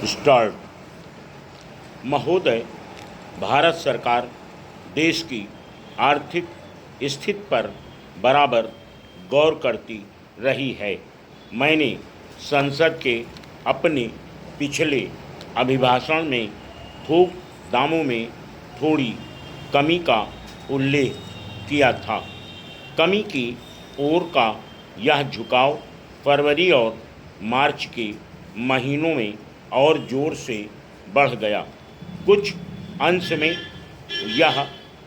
Start. महोदय, भारत सरकार देश की आर्थिक स्थिति पर बराबर गौर करती रही है। मैंने संसद के अपने पिछले अभिभाषण में थोक दामों में थोड़ी कमी का उल्लेख किया था। कमी की ओर का यह झुकाव फरवरी और मार्च के महीनों में और जोर से बढ़ गया। कुछ अंश में यह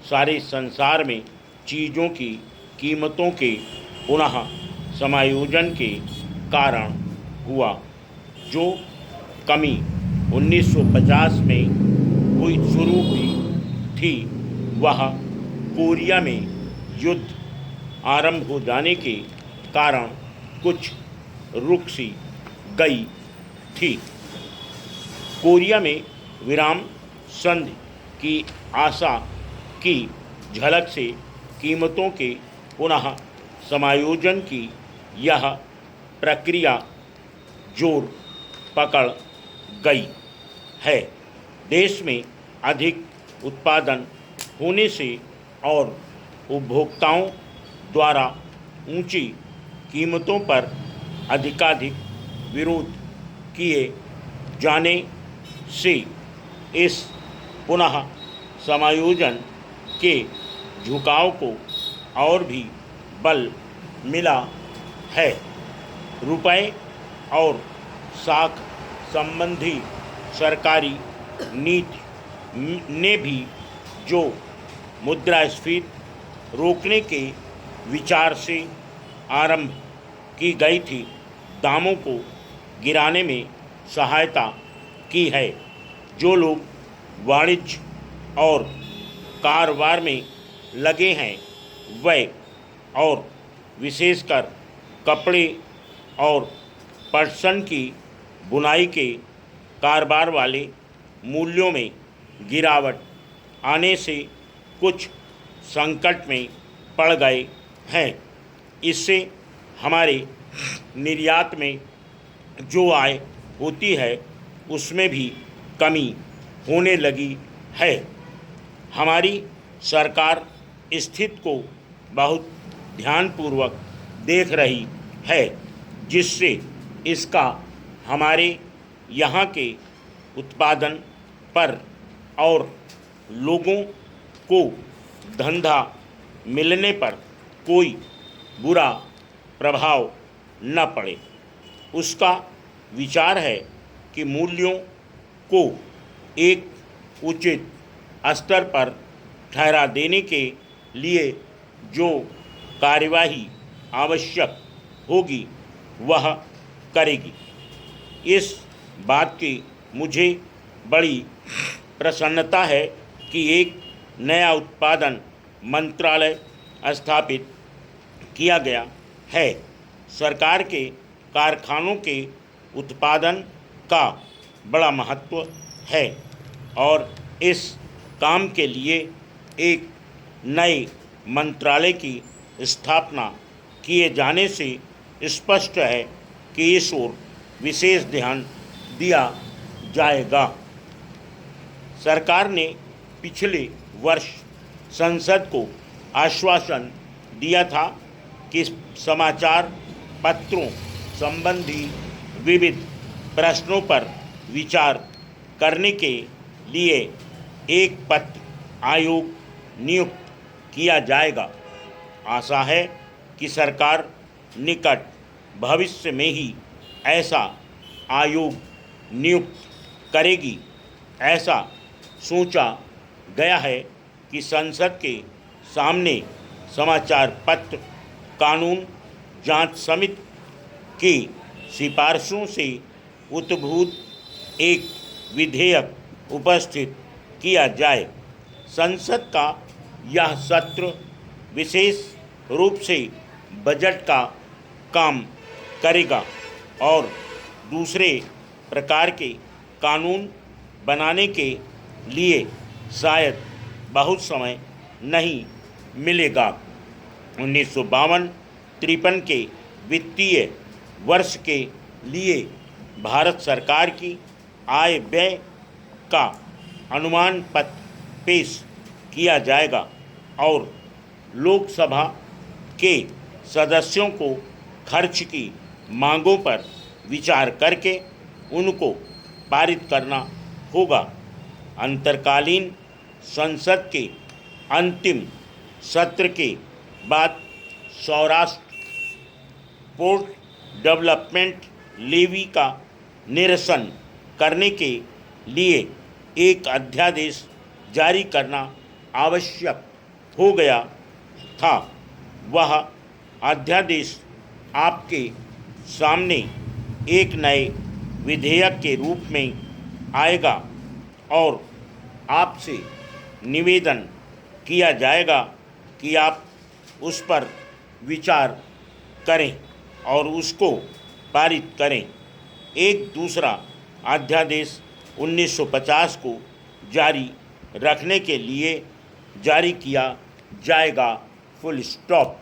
सारे संसार में चीज़ों की कीमतों के पुनः समायोजन के कारण हुआ। जो कमी 1950 में शुरू हुई थी, वह कोरिया में युद्ध आरंभ हो जाने के कारण कुछ रुक सी गई थी। कोरिया में विराम संधि की आशा की झलक से कीमतों के पुनः समायोजन की यह प्रक्रिया जोर पकड़ गई है। देश में अधिक उत्पादन होने से और उपभोक्ताओं द्वारा ऊंची कीमतों पर अधिकाधिक विरोध किए जाने से इस पुनः समायोजन के झुकाव को और भी बल मिला है। रुपए और साख संबंधी सरकारी नीति ने भी जो मुद्रास्फीति रोकने के विचार से आरंभ की गई थी, दामों को गिराने में सहायता की है। जो लोग वाणिज्य और कारोबार में लगे हैं, वह और विशेषकर कपड़े और पटसन की बुनाई के कारोबार वाले मूल्यों में गिरावट आने से कुछ संकट में पड़ गए हैं। इससे हमारे निर्यात में जो आय होती है, उसमें भी कमी होने लगी है। हमारी सरकार स्थिति को बहुत ध्यानपूर्वक देख रही है, जिससे इसका हमारे यहाँ के उत्पादन पर और लोगों को धंधा मिलने पर कोई बुरा प्रभाव न पड़े। उसका विचार है कि मूल्यों को एक उचित स्तर पर ठहरा देने के लिए जो कार्यवाही आवश्यक होगी, वह करेगी। इस बात की मुझे बड़ी प्रसन्नता है कि एक नया उत्पादन मंत्रालय स्थापित किया गया है। सरकार के कारखानों के उत्पादन का बड़ा महत्व है और इस काम के लिए एक नए मंत्रालय की स्थापना किए जाने से स्पष्ट है कि इस ओर विशेष ध्यान दिया जाएगा। सरकार ने पिछले वर्ष संसद को आश्वासन दिया था कि समाचार पत्रों संबंधी विविध प्रश्नों पर विचार करने के लिए एक पत्र आयोग नियुक्त किया जाएगा। आशा है कि सरकार निकट भविष्य में ही ऐसा आयोग नियुक्त करेगी। ऐसा सोचा गया है कि संसद के सामने समाचार पत्र कानून जांच समिति की सिफारिशों से उद्भूत एक विधेयक उपस्थित किया जाए। संसद का यह सत्र विशेष रूप से बजट का काम करेगा और दूसरे प्रकार के कानून बनाने के लिए शायद बहुत समय नहीं मिलेगा। 1952-53 के वित्तीय वर्ष के लिए भारत सरकार की आय व्यय का अनुमान पत्र पेश किया जाएगा और लोकसभा के सदस्यों को खर्च की मांगों पर विचार करके उनको पारित करना होगा। अंतरकालीन संसद के अंतिम सत्र के बाद सौराष्ट्र पोर्ट डेवलपमेंट लेवी का निरसन करने के लिए एक अध्यादेश जारी करना आवश्यक हो गया था। वह अध्यादेश आपके सामने एक नए विधेयक के रूप में आएगा और आपसे निवेदन किया जाएगा कि आप उस पर विचार करें और उसको पारित करें। एक दूसरा अध्यादेश 1950 को जारी रखने के लिए जारी किया जाएगा। Full stop.